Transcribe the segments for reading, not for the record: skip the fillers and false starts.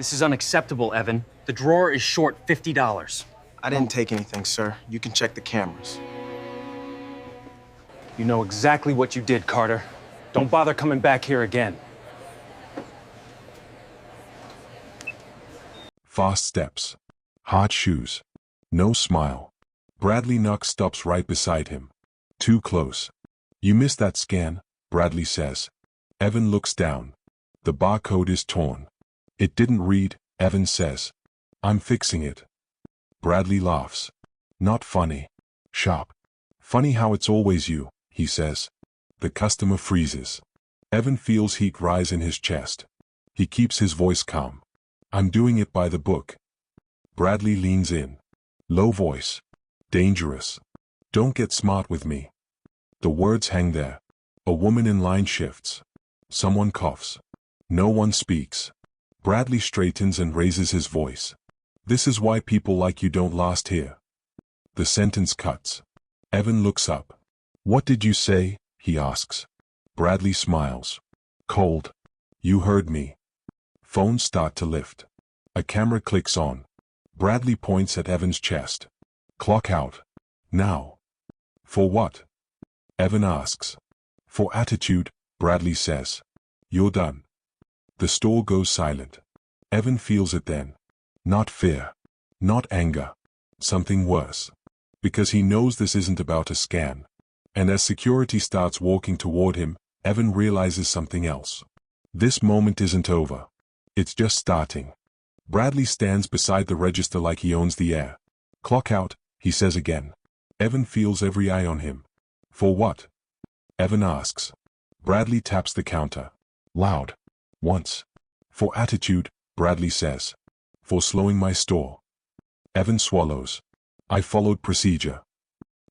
This is unacceptable, Evan. The drawer is short $50. I didn't take anything, sir. You can check the cameras. You know exactly what you did, Carter. Don't bother coming back here again. Fast steps. Hard shoes. No smile. Bradley Knox stops right beside him. Too close. You missed that scan, Bradley says. Evan looks down. The barcode is torn. It didn't read, Evan says. I'm fixing it. Bradley laughs. Not funny. Sharp. Funny how it's always you, he says. The customer freezes. Evan feels heat rise in his chest. He keeps his voice calm. I'm doing it by the book. Bradley leans in. Low voice. Dangerous. Don't get smart with me. The words hang there. A woman in line shifts. Someone coughs. No one speaks. Bradley straightens and raises his voice. This is why people like you don't last here. The sentence cuts. Evan looks up. What did you say? He asks. Bradley smiles. Cold. You heard me. Phones start to lift. A camera clicks on. Bradley points at Evan's chest. Clock out. Now. For what? Evan asks. For attitude, Bradley says. You're done. The store goes silent. Evan feels it then. Not fear. Not anger. Something worse. Because he knows this isn't about a scan. And as security starts walking toward him, Evan realizes something else. This moment isn't over. It's just starting. Bradley stands beside the register like he owns the air. Clock out, he says again. Evan feels every eye on him. For what? Evan asks. Bradley taps the counter. Loud. Once. For attitude, Bradley says. For slowing my store. Evan swallows. I followed procedure.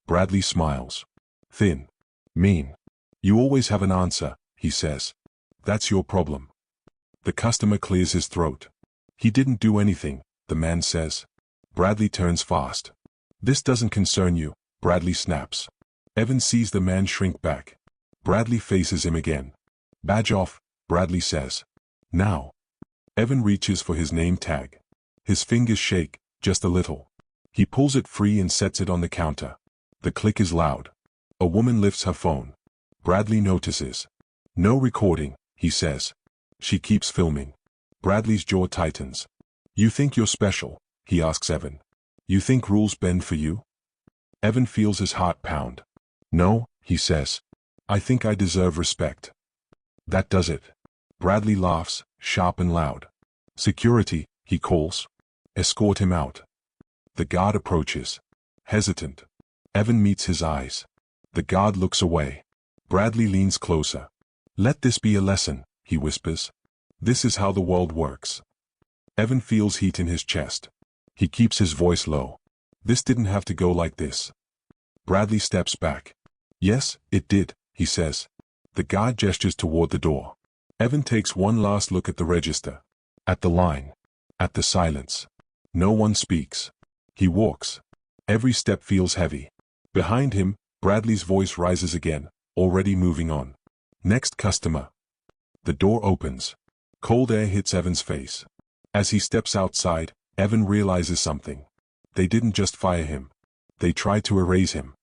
Bradley smiles. Thin. Mean. You always have an answer, he says. That's your problem. The customer clears his throat. He didn't do anything, the man says. Bradley turns fast. This doesn't concern you, Bradley snaps. Evan sees the man shrink back. Bradley faces him again. Badge off, Bradley says. Now. Evan reaches for his name tag. His fingers shake, just a little. He pulls it free and sets it on the counter. The click is loud. A woman lifts her phone. Bradley notices. No recording, he says. She keeps filming. Bradley's jaw tightens. You think you're special, he asks Evan. You think rules bend for you? Evan feels his heart pound. No, he says. I think I deserve respect. That does it. Bradley laughs, sharp and loud. Security, he calls. Escort him out. The guard approaches. Hesitant. Evan meets his eyes. The guard looks away. Bradley leans closer. Let this be a lesson, he whispers. This is how the world works. Evan feels heat in his chest. He keeps his voice low. This didn't have to go like this. Bradley steps back. Yes, it did, he says. The guard gestures toward the door. Evan takes one last look at the register. At the line. At the silence. No one speaks. He walks. Every step feels heavy. Behind him, Bradley's voice rises again, already moving on. Next customer. The door opens. Cold air hits Evan's face. As he steps outside, Evan realizes something. They didn't just fire him. They tried to erase him.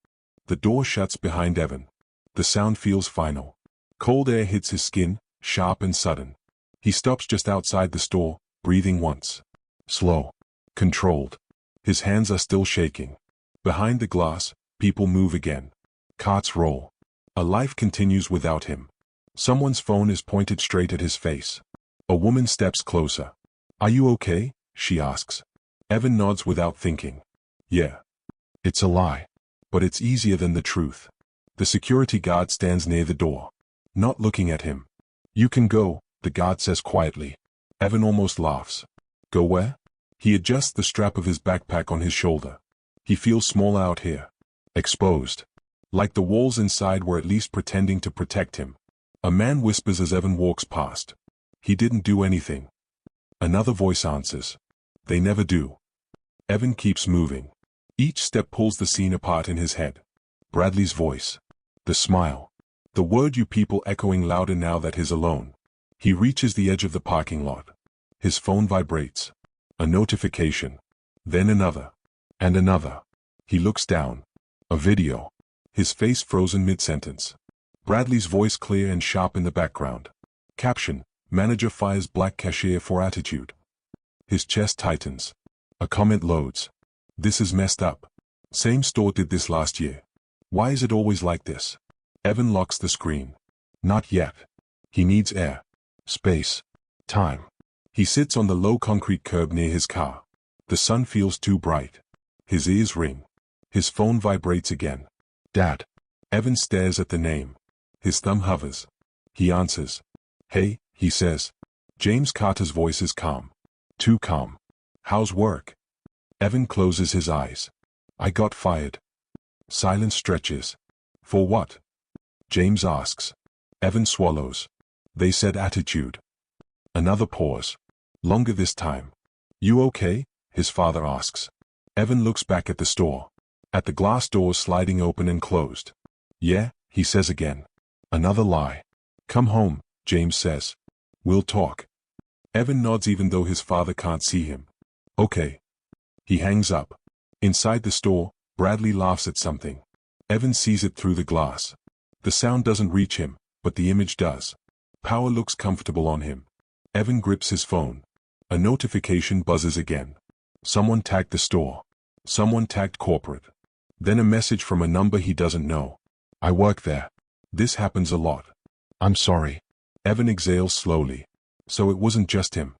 The door shuts behind Evan. The sound feels final. Cold air hits his skin, sharp and sudden. He stops just outside the store, breathing once. Slow. Controlled. His hands are still shaking. Behind the glass, people move again. Carts roll. A life continues without him. Someone's phone is pointed straight at his face. A woman steps closer. Are you okay? She asks. Evan nods without thinking. Yeah. It's a lie. But it's easier than the truth. The security guard stands near the door. Not looking at him. You can go, the guard says quietly. Evan almost laughs. Go where? He adjusts the strap of his backpack on his shoulder. He feels small out here. Exposed. Like the walls inside were at least pretending to protect him. A man whispers as Evan walks past. He didn't do anything. Another voice answers. They never do. Evan keeps moving. Each step pulls the scene apart in his head. Bradley's voice. The smile. The word you people echoing louder now that he's alone. He reaches the edge of the parking lot. His phone vibrates. A notification. Then another. And another. He looks down. A video. His face frozen mid-sentence. Bradley's voice clear and sharp in the background. Caption: Manager fires black cashier for attitude. His chest tightens. A comment loads. This is messed up. Same store did this last year. Why is it always like this? Evan locks the screen. Not yet. He needs air. Space. Time. He sits on the low concrete curb near his car. The sun feels too bright. His ears ring. His phone vibrates again. Dad. Evan stares at the name. His thumb hovers. He answers. Hey, he says. James Carter's voice is calm. Too calm. How's work? Evan closes his eyes. I got fired. Silence stretches. For what? James asks. Evan swallows. They said attitude. Another pause. Longer this time. You okay? His father asks. Evan looks back at the store. At the glass doors sliding open and closed. Yeah, he says again. Another lie. Come home, James says. We'll talk. Evan nods even though his father can't see him. Okay. He hangs up. Inside the store, Bradley laughs at something. Evan sees it through the glass. The sound doesn't reach him, but the image does. Power looks comfortable on him. Evan grips his phone. A notification buzzes again. Someone tagged the store. Someone tagged corporate. Then a message from a number he doesn't know. I work there. This happens a lot. I'm sorry. Evan exhales slowly. So it wasn't just him.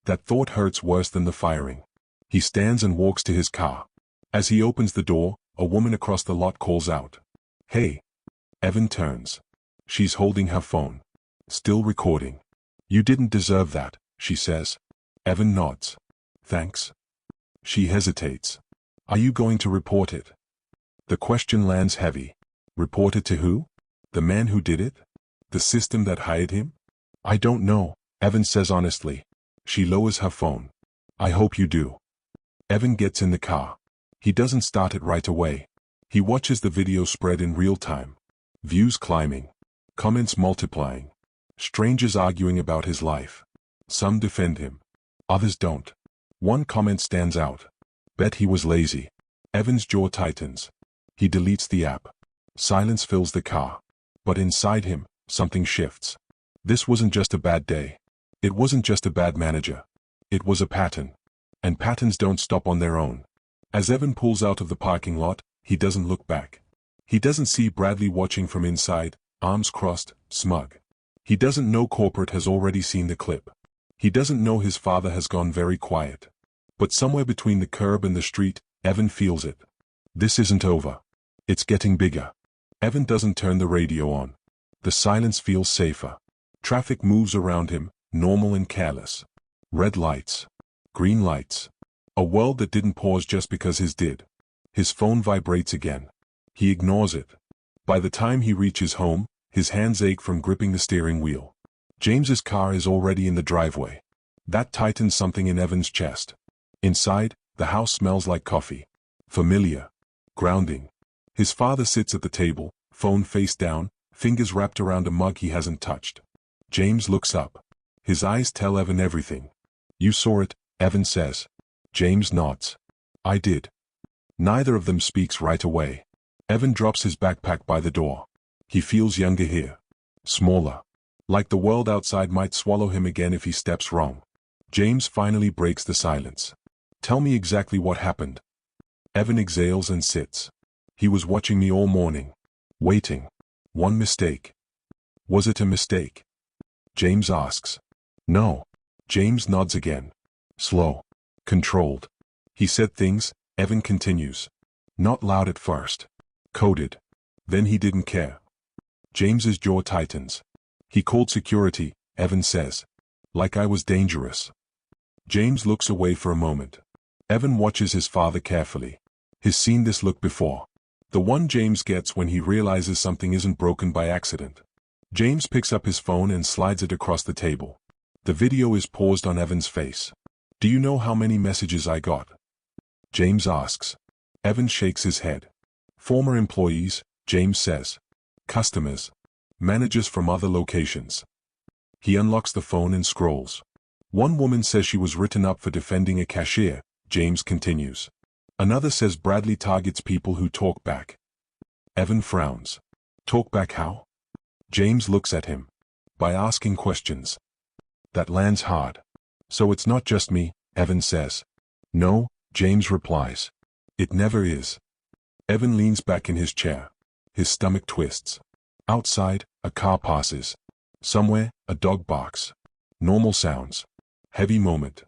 That thought hurts worse than the firing. He stands and walks to his car. As he opens the door, a woman across the lot calls out. Hey. Evan turns. She's holding her phone. Still recording. You didn't deserve that, she says. Evan nods. Thanks. She hesitates. Are you going to report it? The question lands heavy. Report it to who? The man who did it? The system that hired him? I don't know, Evan says honestly. She lowers her phone. I hope you do. Evan gets in the car. He doesn't start it right away. He watches the video spread in real time. Views climbing. Comments multiplying. Strangers arguing about his life. Some defend him. Others don't. One comment stands out. Bet he was lazy. Evan's jaw tightens. He deletes the app. Silence fills the car. But inside him, something shifts. This wasn't just a bad day. It wasn't just a bad manager. It was a pattern. And patterns don't stop on their own. As Evan pulls out of the parking lot, he doesn't look back. He doesn't see Bradley watching from inside, arms crossed, smug. He doesn't know corporate has already seen the clip. He doesn't know his father has gone very quiet. But somewhere between the curb and the street, Evan feels it. This isn't over. It's getting bigger. Evan doesn't turn the radio on. The silence feels safer. Traffic moves around him, normal and careless. Red lights. Green lights. A world that didn't pause just because his did. His phone vibrates again. He ignores it. By the time he reaches home, his hands ache from gripping the steering wheel. James's car is already in the driveway. That tightens something in Evan's chest. Inside, the house smells like coffee. Familiar. Grounding. His father sits at the table, phone face down, fingers wrapped around a mug he hasn't touched. James looks up. His eyes tell Evan everything. You saw it, Evan says. James nods. I did. Neither of them speaks right away. Evan drops his backpack by the door. He feels younger here. Smaller. Like the world outside might swallow him again if he steps wrong. James finally breaks the silence. Tell me exactly what happened. Evan exhales and sits. He was watching me all morning. Waiting. One mistake. Was it a mistake? James asks. No. James nods again. Slow. Controlled. He said things, Evan continues. Not loud at first. Coded. Then he didn't care. James's jaw tightens. He called security, Evan says. Like I was dangerous. James looks away for a moment. Evan watches his father carefully. He's seen this look before. The one James gets when he realizes something isn't broken by accident. James picks up his phone and slides it across the table. The video is paused on Evan's face. Do you know how many messages I got? James asks. Evan shakes his head. Former employees, James says. Customers. Managers from other locations. He unlocks the phone and scrolls. One woman says she was written up for defending a cashier, James continues. Another says Bradley targets people who talk back. Evan frowns. Talk back how? James looks at him. By asking questions. That lands hard. So it's not just me, Evan says. No, James replies. It never is. Evan leans back in his chair. His stomach twists. Outside, a car passes. Somewhere, a dog barks. Normal sounds. Heavy moment.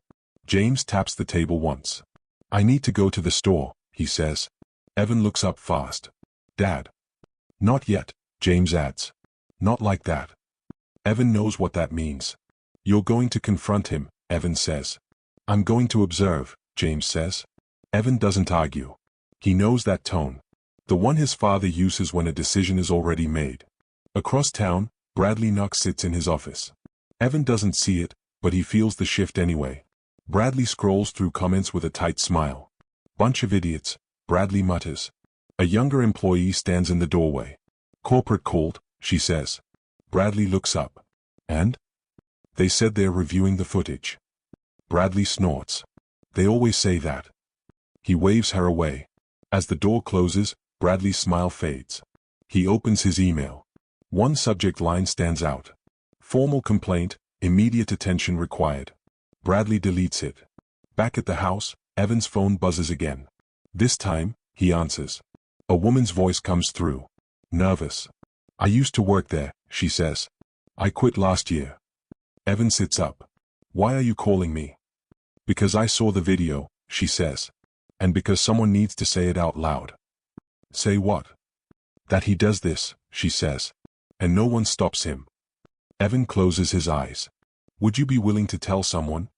James taps the table once. I need to go to the store, he says. Evan looks up fast. Dad. Not yet, James adds. Not like that. Evan knows what that means. You're going to confront him, Evan says. I'm going to observe, James says. Evan doesn't argue. He knows that tone. The one his father uses when a decision is already made. Across town, Bradley Knox sits in his office. Evan doesn't see it, but he feels the shift anyway. Bradley scrolls through comments with a tight smile. Bunch of idiots, Bradley mutters. A younger employee stands in the doorway. Corporate called, she says. Bradley looks up. And? They said they're reviewing the footage. Bradley snorts. They always say that. He waves her away. As the door closes, Bradley's smile fades. He opens his email. One subject line stands out. Formal complaint, immediate attention required. Bradley deletes it. Back at the house, Evan's phone buzzes again. This time, he answers. A woman's voice comes through. Nervous. I used to work there, she says. I quit last year. Evan sits up. Why are you calling me? Because I saw the video, she says. And because someone needs to say it out loud. Say what? That he does this, she says. And no one stops him. Evan closes his eyes. Would you be willing to tell someone?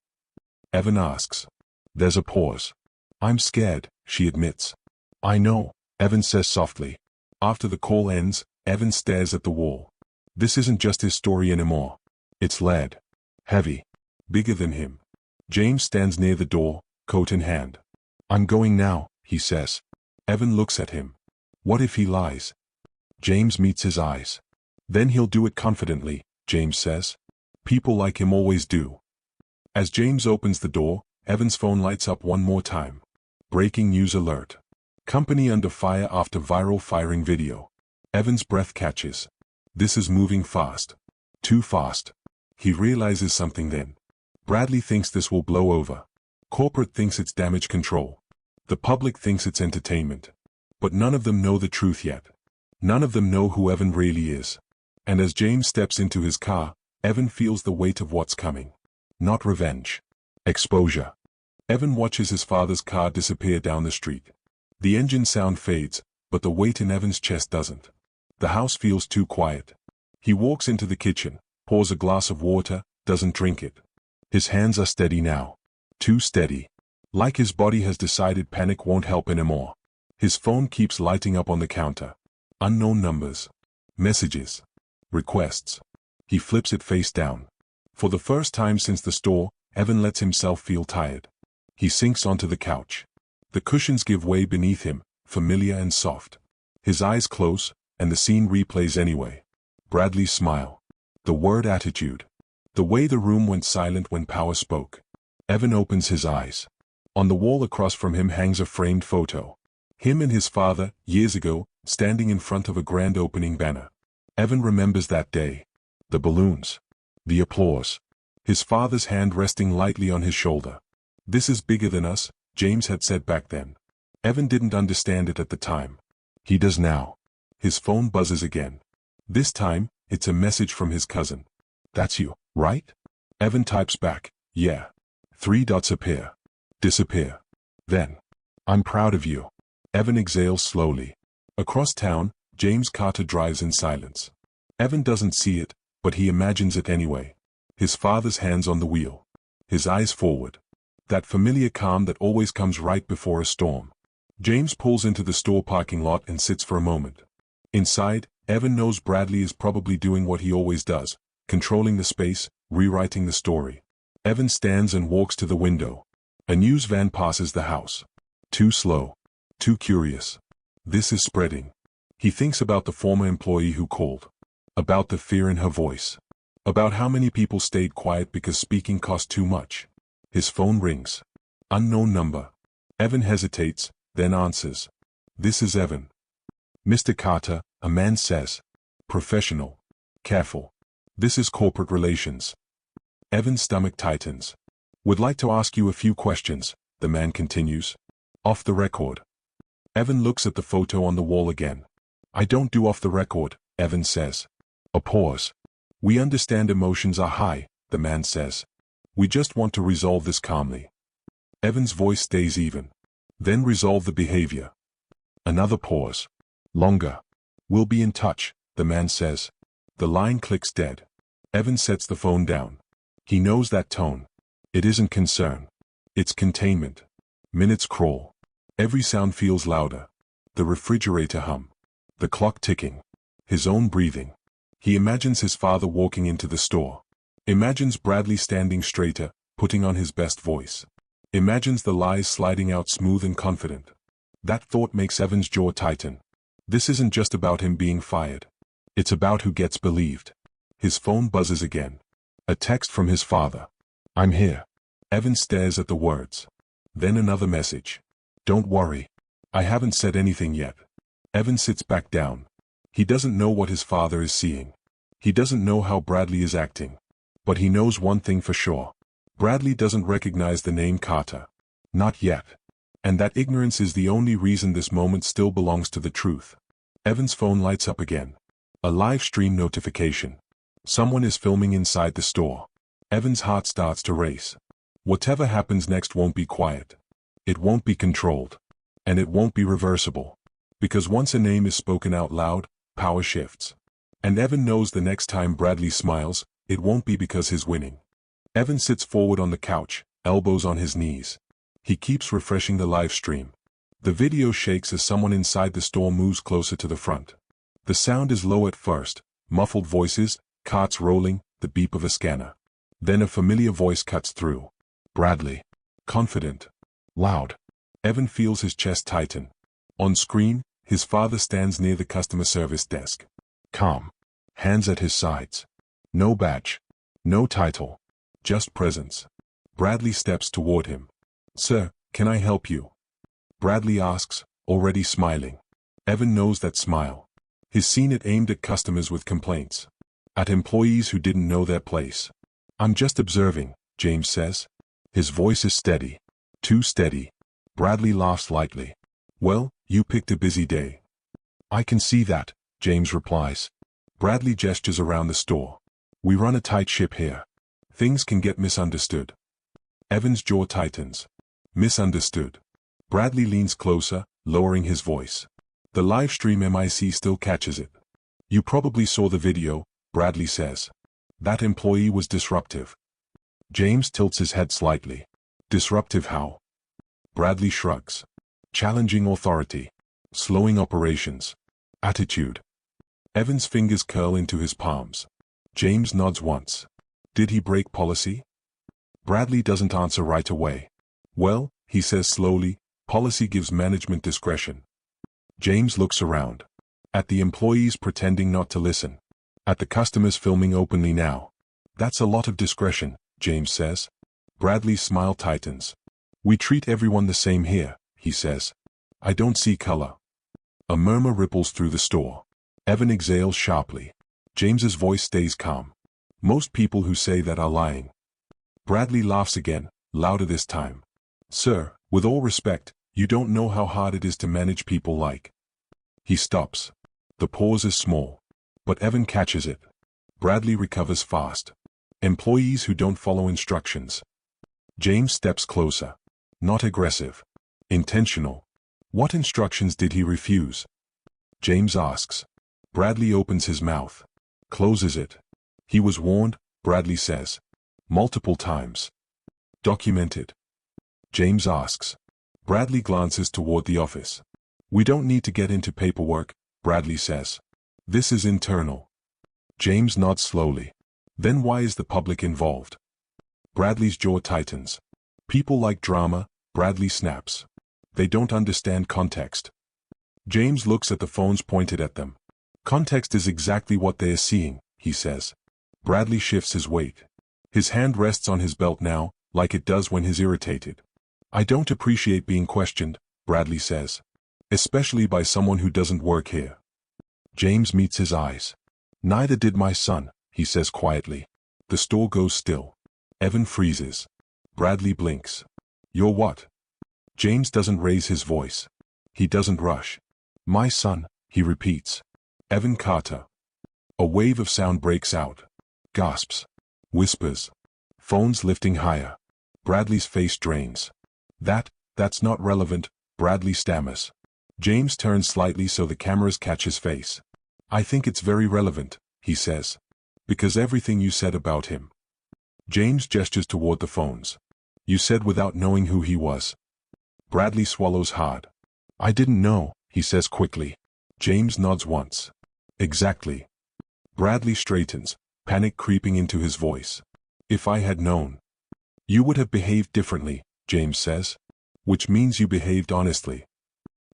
Evan asks. There's a pause. I'm scared, she admits. I know, Evan says softly. After the call ends, Evan stares at the wall. This isn't just his story anymore. It's lead. Heavy. Bigger than him. James stands near the door, coat in hand. I'm going now, he says. Evan looks at him. What if he lies? James meets his eyes. Then he'll do it confidently, James says. People like him always do. As James opens the door, Evan's phone lights up one more time. Breaking news alert. Company under fire after viral firing video. Evan's breath catches. This is moving fast. Too fast. He realizes something then. Bradley thinks this will blow over. Corporate thinks it's damage control. The public thinks it's entertainment. But none of them know the truth yet. None of them know who Evan really is. And as James steps into his car, Evan feels the weight of what's coming. Not revenge. Exposure. Evan watches his father's car disappear down the street. The engine sound fades, but the weight in Evan's chest doesn't. The house feels too quiet. He walks into the kitchen, pours a glass of water, doesn't drink it. His hands are steady now. Too steady. Like his body has decided panic won't help anymore. His phone keeps lighting up on the counter. Unknown numbers. Messages. Requests. He flips it face down. For the first time since the store, Evan lets himself feel tired. He sinks onto the couch. The cushions give way beneath him, familiar and soft. His eyes close, and the scene replays anyway. Bradley's smile. The word attitude. The way the room went silent when Power spoke. Evan opens his eyes. On the wall across from him hangs a framed photo. Him and his father, years ago, standing in front of a grand opening banner. Evan remembers that day. The balloons. The applause. His father's hand resting lightly on his shoulder. This is bigger than us, James had said back then. Evan didn't understand it at the time. He does now. His phone buzzes again. This time, it's a message from his cousin. That's you, right? Evan types back, yeah. 3 dots appear. Disappear. Then. I'm proud of you. Evan exhales slowly. Across town, James Carter drives in silence. Evan doesn't see it, but he imagines it anyway. His father's hands on the wheel. His eyes forward. That familiar calm that always comes right before a storm. James pulls into the store parking lot and sits for a moment. Inside, Evan knows Bradley is probably doing what he always does, controlling the space, rewriting the story. Evan stands and walks to the window. A news van passes the house. Too slow. Too curious. This is spreading. He thinks about the former employee who called. About the fear in her voice. About how many people stayed quiet because speaking cost too much. His phone rings. Unknown number. Evan hesitates, then answers. This is Evan. Mr. Carter, a man says. Professional. Careful. This is corporate relations. Evan's stomach tightens. Would like to ask you a few questions, the man continues. Off the record. Evan looks at the photo on the wall again. I don't do off the record, Evan says. A pause. We understand emotions are high, the man says. We just want to resolve this calmly. Evan's voice stays even. Then resolve the behavior. Another pause. Longer. We'll be in touch, the man says. The line clicks dead. Evan sets the phone down. He knows that tone. It isn't concern. It's containment. Minutes crawl. Every sound feels louder. The refrigerator hum. The clock ticking. His own breathing. He imagines his father walking into the store. Imagines Bradley standing straighter, putting on his best voice. Imagines the lies sliding out smooth and confident. That thought makes Evan's jaw tighten. This isn't just about him being fired. It's about who gets believed. His phone buzzes again. A text from his father. I'm here. Evan stares at the words. Then another message. Don't worry. I haven't said anything yet. Evan sits back down. He doesn't know what his father is seeing. He doesn't know how Bradley is acting. But he knows one thing for sure. Bradley doesn't recognize the name Carter. Not yet. And that ignorance is the only reason this moment still belongs to the truth. Evan's phone lights up again. A live stream notification. Someone is filming inside the store. Evan's heart starts to race. Whatever happens next won't be quiet. It won't be controlled. And it won't be reversible. Because once a name is spoken out loud, power shifts. And Evan knows the next time Bradley smiles, it won't be because he's winning. Evan sits forward on the couch, elbows on his knees. He keeps refreshing the live stream. The video shakes as someone inside the store moves closer to the front. The sound is low at first, muffled voices, carts rolling, the beep of a scanner. Then a familiar voice cuts through. Bradley. Confident. Loud. Evan feels his chest tighten. On screen, his father stands near the customer service desk. Calm. Hands at his sides. No badge. No title. Just presence. Bradley steps toward him. Sir, can I help you? Bradley asks, already smiling. Evan knows that smile. He's seen it aimed at customers with complaints. At employees who didn't know their place. I'm just observing, James says. His voice is steady. Too steady. Bradley laughs lightly. Well, you picked a busy day. I can see that, James replies. Bradley gestures around the store. We run a tight ship here. Things can get misunderstood. Evan's jaw tightens. Misunderstood. Bradley leans closer, lowering his voice. The live stream MIC still catches it. You probably saw the video, Bradley says. That employee was disruptive. James tilts his head slightly. Disruptive how? Bradley shrugs. Challenging authority. Slowing operations. Attitude. Evan's fingers curl into his palms. James nods once. Did he break policy? Bradley doesn't answer right away. Well, he says slowly, policy gives management discretion. James looks around. At the employees pretending not to listen. At the customers filming openly now. That's a lot of discretion, James says. Bradley's smile tightens. We treat everyone the same here, he says. I don't see color. A murmur ripples through the store. Evan exhales sharply. James's voice stays calm. Most people who say that are lying. Bradley laughs again, louder this time. Sir, with all respect, you don't know how hard it is to manage people like. He stops. The pause is small. But Evan catches it. Bradley recovers fast. Employees who don't follow instructions. James steps closer. Not aggressive. Intentional. What instructions did he refuse? James asks. Bradley opens his mouth. Closes it. He was warned, Bradley says. Multiple times. Documented. James asks. Bradley glances toward the office. We don't need to get into paperwork, Bradley says. This is internal. James nods slowly. Then why is the public involved? Bradley's jaw tightens. People like drama, Bradley snaps. They don't understand context. James looks at the phones pointed at them. Context is exactly what they are seeing, he says. Bradley shifts his weight. His hand rests on his belt now, like it does when he's irritated. I don't appreciate being questioned, Bradley says. Especially by someone who doesn't work here. James meets his eyes. Neither did my son, he says quietly. The store goes still. Evan freezes. Bradley blinks. You're what? James doesn't raise his voice. He doesn't rush. My son, he repeats. Evan Carter. A wave of sound breaks out. Gasps. Whispers. Phones lifting higher. Bradley's face drains. That's not relevant, Bradley stammers. James turns slightly so the cameras catch his face. I think it's very relevant, he says. Because everything you said about him. James gestures toward the phones. You said without knowing who he was. Bradley swallows hard. I didn't know, he says quickly. James nods once. Exactly. Bradley straightens, panic creeping into his voice. If I had known. You would have behaved differently, James says. Which means you behaved honestly.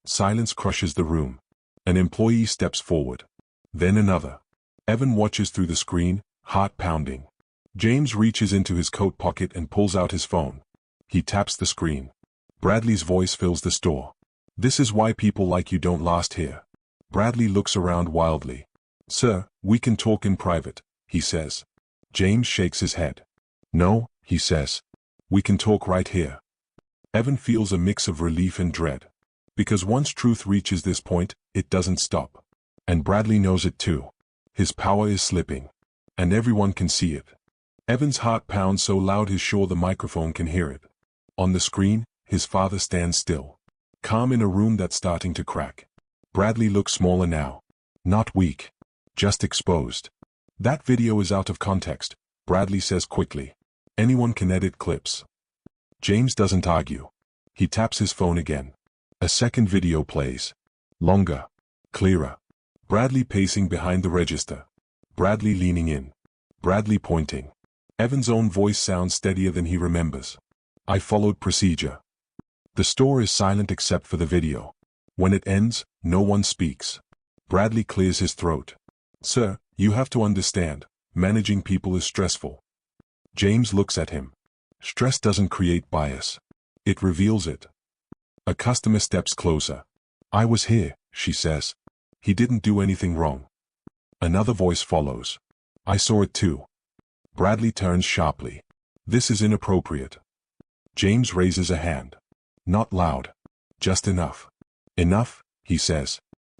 Silence crushes the room. An employee steps forward. Then another. Evan watches through the screen, heart pounding. James reaches into his coat pocket and pulls out his phone. He taps the screen. Bradley's voice fills the store. This is why people like you don't last here. Bradley looks around wildly. Sir, we can talk in private, he says. James shakes his head. No, he says. We can talk right here. Evan feels a mix of relief and dread. Because once truth reaches this point, it doesn't stop. And Bradley knows it too. His power is slipping. And everyone can see it. Evan's heart pounds so loud he's sure the microphone can hear it. On the screen, his father stands still. Calm in a room that's starting to crack. Bradley looks smaller now. Not weak. Just exposed. That video is out of context, Bradley says quickly. Anyone can edit clips. James doesn't argue. He taps his phone again. A second video plays. Longer. Clearer. Bradley pacing behind the register. Bradley leaning in. Bradley pointing. Evan's own voice sounds steadier than he remembers. I followed procedure. The store is silent except for the video. When it ends, no one speaks. Bradley clears his throat. Sir, you have to understand, managing people is stressful. James looks at him. Stress doesn't create bias. It reveals it. A customer steps closer. I was here, she says. He didn't do anything wrong. Another voice follows. I saw it too. Bradley turns sharply. This is inappropriate. James raises a hand. Not loud. Just enough. Enough, he says.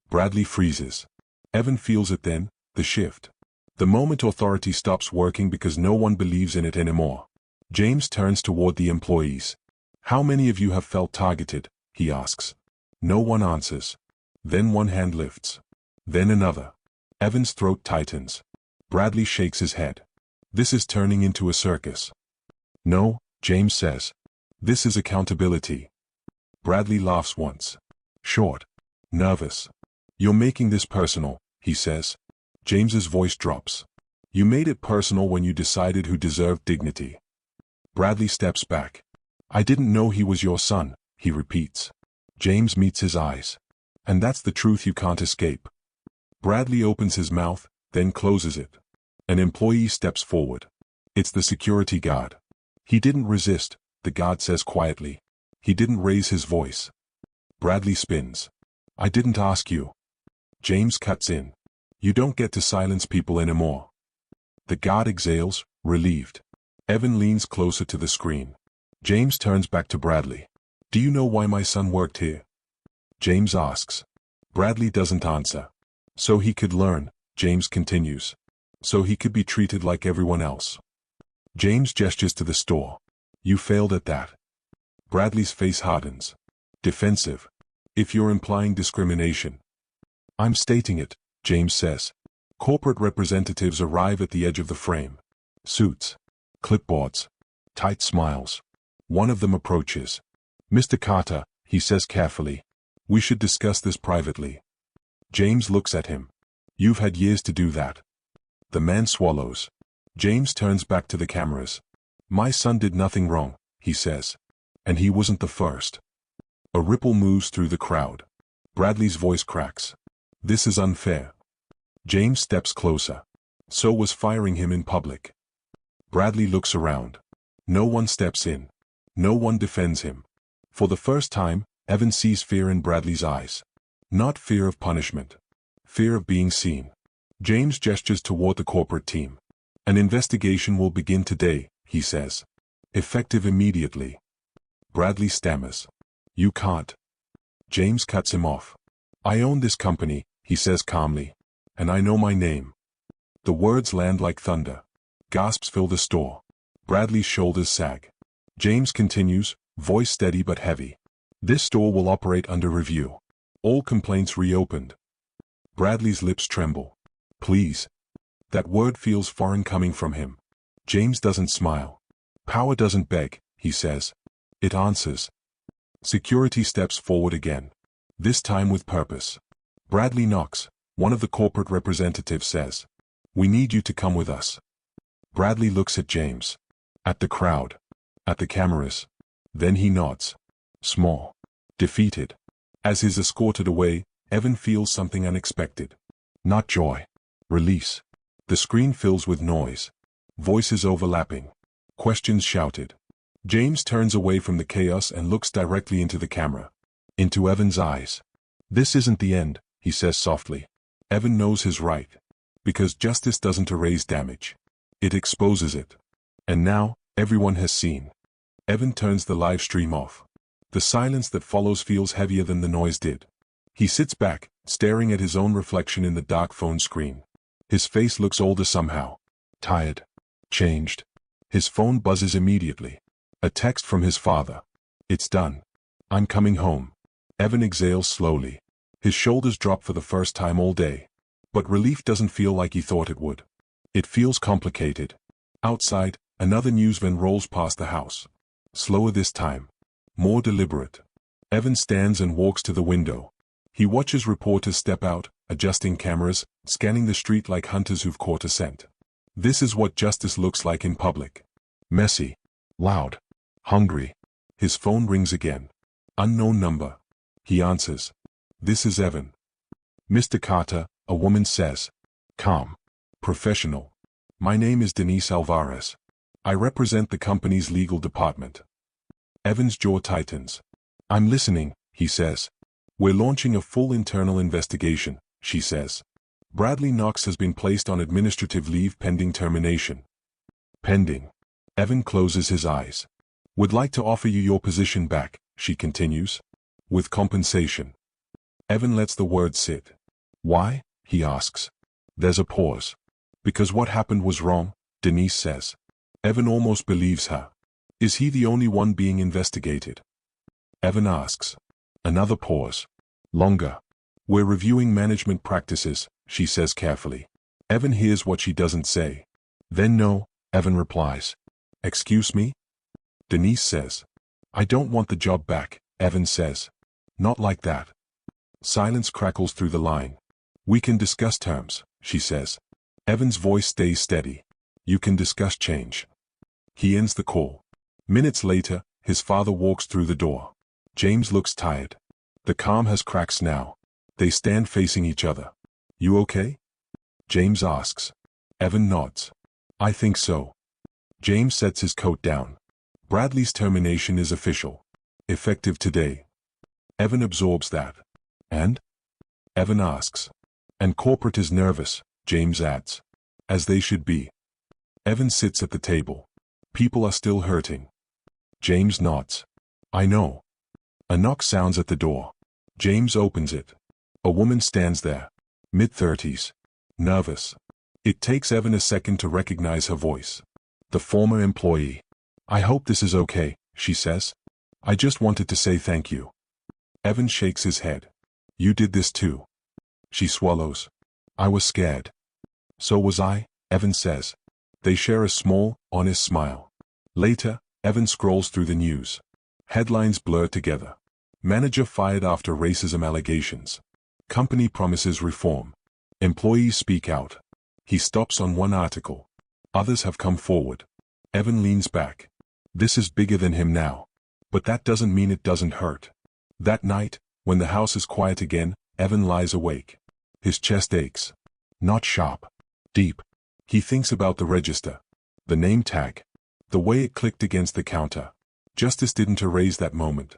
Bradley freezes. Evan feels it then, the shift. The moment authority stops working because no one believes in it anymore. James turns toward the employees. How many of you have felt targeted, he asks. No one answers. Then one hand lifts. Then another. Evan's throat tightens. Bradley shakes his head. This is turning into a circus. No, James says. This is accountability. Bradley laughs once. Short. Nervous. You're making this personal, he says. James's voice drops. You made it personal when you decided who deserved dignity. Bradley steps back. I didn't know he was your son, he repeats. James meets his eyes. And that's the truth you can't escape. Bradley opens his mouth, then closes it. An employee steps forward. It's the security guard. He didn't resist, the guard says quietly. He didn't raise his voice. Bradley spins. I didn't ask you. James cuts in. You don't get to silence people anymore. The guard exhales, relieved. Evan leans closer to the screen. James turns back to Bradley. Do you know why my son worked here? James asks. Bradley doesn't answer. So he could learn, James continues. So he could be treated like everyone else. James gestures to the store. You failed at that. Bradley's face hardens. Defensive. If you're implying discrimination. I'm stating it, James says. Corporate representatives arrive at the edge of the frame. Suits. Clipboards. Tight smiles. One of them approaches. Mr. Carter, he says carefully. We should discuss this privately. James looks at him. You've had years to do that. The man swallows. James turns back to the cameras. My son did nothing wrong, he says. And he wasn't the first. A ripple moves through the crowd. Bradley's voice cracks. This is unfair. James steps closer. So was firing him in public. Bradley looks around. No one steps in. No one defends him. For the first time, Evan sees fear in Bradley's eyes. Not fear of punishment. Fear of being seen. James gestures toward the corporate team. An investigation will begin today, he says. Effective immediately. Bradley stammers. You can't. James cuts him off. I own this company, he says calmly. And I know my name. The words land like thunder. Gasps fill the store. Bradley's shoulders sag. James continues, voice steady but heavy. This store will operate under review. All complaints reopened. Bradley's lips tremble. Please. That word feels foreign coming from him. James doesn't smile. Power doesn't beg, he says. It answers. Security steps forward again. This time with purpose. Bradley knocks. One of the corporate representatives says. We need you to come with us. Bradley looks at James. At the crowd. At the cameras. Then he nods. Small. Defeated. As he's escorted away, Evan feels something unexpected. Not joy. Release. The screen fills with noise. Voices overlapping. Questions shouted. James turns away from the chaos and looks directly into the camera. Into Evan's eyes. This isn't the end, he says softly. Evan knows his right. Because justice doesn't erase damage. It exposes it. And now, everyone has seen. Evan turns the live stream off. The silence that follows feels heavier than the noise did. He sits back, staring at his own reflection in the dark phone screen. His face looks older somehow. Tired. Changed. His phone buzzes immediately. A text from his father. It's done. I'm coming home. Evan exhales slowly. His shoulders drop for the first time all day. But relief doesn't feel like he thought it would. It feels complicated. Outside, another news van rolls past the house. Slower this time. More deliberate. Evan stands and walks to the window. He watches reporters step out, adjusting cameras, scanning the street like hunters who've caught a scent. This is what justice looks like in public. Messy. Loud. Hungry. His phone rings again. Unknown number. He answers. This is Evan. Mr. Carter, a woman says. Calm. Professional. My name is Denise Alvarez. I represent the company's legal department. Evan's jaw tightens. I'm listening, he says. We're launching a full internal investigation, she says. Bradley Knox has been placed on administrative leave pending termination. Pending. Evan closes his eyes. Would like to offer you your position back, she continues. With compensation. Evan lets the words sit. Why? He asks. There's a pause. Because what happened was wrong, Denise says. Evan almost believes her. Is he the only one being investigated? Evan asks. Another pause. Longer. We're reviewing management practices, she says carefully. Evan hears what she doesn't say. Then no, Evan replies. Excuse me? Denise says. I don't want the job back, Evan says. Not like that. Silence crackles through the line. We can discuss terms, she says. Evan's voice stays steady. You can discuss change. He ends the call. Minutes later, his father walks through the door. James looks tired. The calm has cracks now. They stand facing each other. You okay? James asks. Evan nods. I think so. James sets his coat down. Bradley's termination is official. Effective today. Evan absorbs that. And? Evan asks. And corporate is nervous, James adds. As they should be. Evan sits at the table. People are still hurting. James nods. I know. A knock sounds at the door. James opens it. A woman stands there. Mid-30s. Nervous. It takes Evan a second to recognize her voice. The former employee. I hope this is okay, she says. I just wanted to say thank you. Evan shakes his head. You did this too. She swallows. I was scared. So was I, Evan says. They share a small, honest smile. Later, Evan scrolls through the news. Headlines blur together. Manager fired after racism allegations. Company promises reform. Employees speak out. He stops on one article. Others have come forward. Evan leans back. This is bigger than him now. But that doesn't mean it doesn't hurt. That night, when the house is quiet again, Evan lies awake. His chest aches. Not sharp. Deep. He thinks about the register, the name tag, the way it clicked against the counter. Justice didn't erase that moment.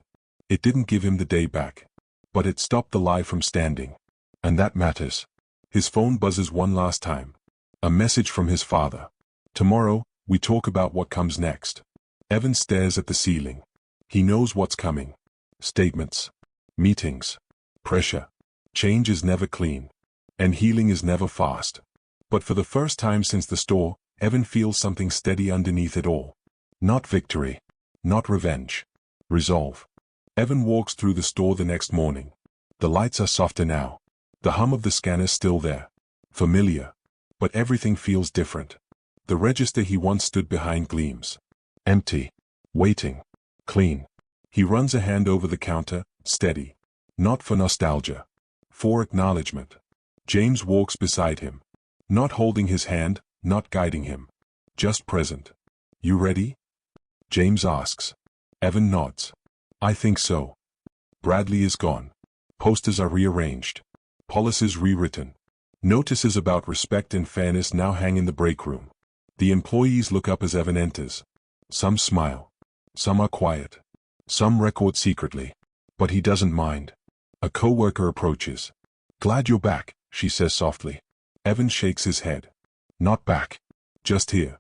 It didn't give him the day back. But it stopped the lie from standing. And that matters. His phone buzzes one last time. A message from his father. Tomorrow, we talk about what comes next. Evan stares at the ceiling. He knows what's coming. Statements. Meetings. Pressure. Change is never clean. And healing is never fast. But for the first time since the store, Evan feels something steady underneath it all. Not victory. Not revenge. Resolve. Evan walks through the store the next morning. The lights are softer now. The hum of the scanner's still there. Familiar. But everything feels different. The register he once stood behind gleams. Empty. Waiting. Clean. He runs a hand over the counter, steady. Not for nostalgia. For acknowledgement. James walks beside him. Not holding his hand, not guiding him. Just present. You ready? James asks. Evan nods. I think so. Bradley is gone. Posters are rearranged. Policies rewritten. Notices about respect and fairness now hang in the break room. The employees look up as Evan enters. Some smile. Some are quiet. Some record secretly. But he doesn't mind. A coworker approaches. Glad you're back, she says softly. Evan shakes his head. Not back. Just here.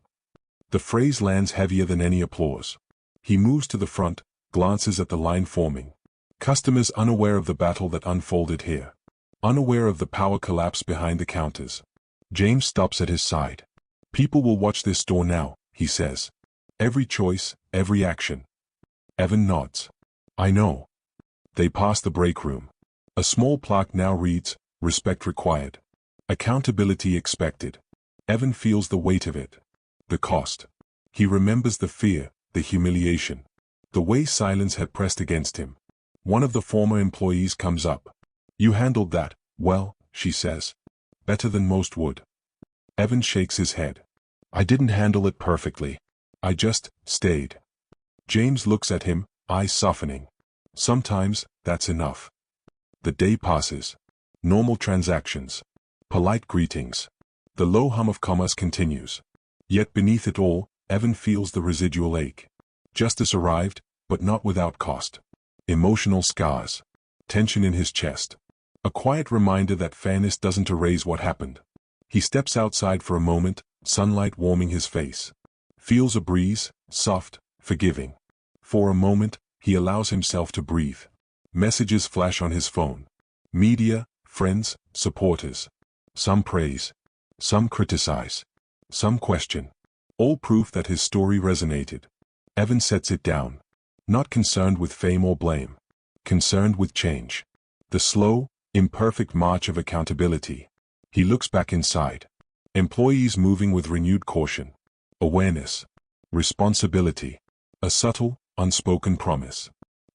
The phrase lands heavier than any applause. He moves to the front, glances at the line forming. Customers unaware of the battle that unfolded here. Unaware of the power collapse behind the counters. James stops at his side. People will watch this store now, he says. Every choice, every action. Evan nods. I know. They pass the break room. A small plaque now reads, respect required. Accountability expected. Evan feels the weight of it. The cost. He remembers the fear, the humiliation. The way silence had pressed against him. One of the former employees comes up. You handled that, well, she says. Better than most would. Evan shakes his head. I didn't handle it perfectly. I just stayed. James looks at him, eyes softening. Sometimes, that's enough. The day passes. Normal transactions. Polite greetings. The low hum of commerce continues. Yet beneath it all, Evan feels the residual ache. Justice arrived, but not without cost. Emotional scars. Tension in his chest. A quiet reminder that fairness doesn't erase what happened. He steps outside for a moment, sunlight warming his face. Feels a breeze, soft, forgiving. For a moment, he allows himself to breathe. Messages flash on his phone. Media, friends, supporters. Some praise. Some criticize. Some question. All proof that his story resonated. Evan sets it down. Not concerned with fame or blame. Concerned with change. The slow, imperfect march of accountability. He looks back inside. Employees moving with renewed caution. Awareness. Responsibility. A subtle, unspoken promise.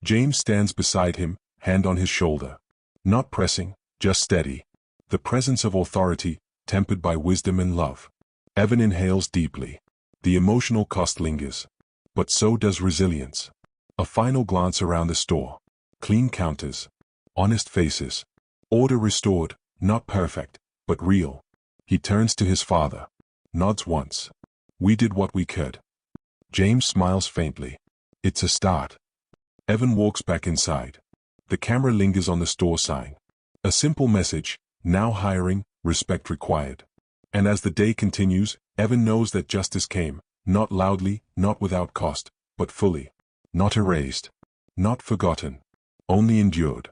James stands beside him, hand on his shoulder. Not pressing, just steady. The presence of authority, tempered by wisdom and love. Evan inhales deeply. The emotional cost lingers. But so does resilience. A final glance around the store. Clean counters. Honest faces. Order restored, not perfect, but real. He turns to his father. Nods once. We did what we could. James smiles faintly. It's a start. Evan walks back inside. The camera lingers on the store sign. A simple message, now hiring, respect required. And as the day continues, Evan knows that justice came, not loudly, not without cost, but fully. Not erased. Not forgotten. Only endured.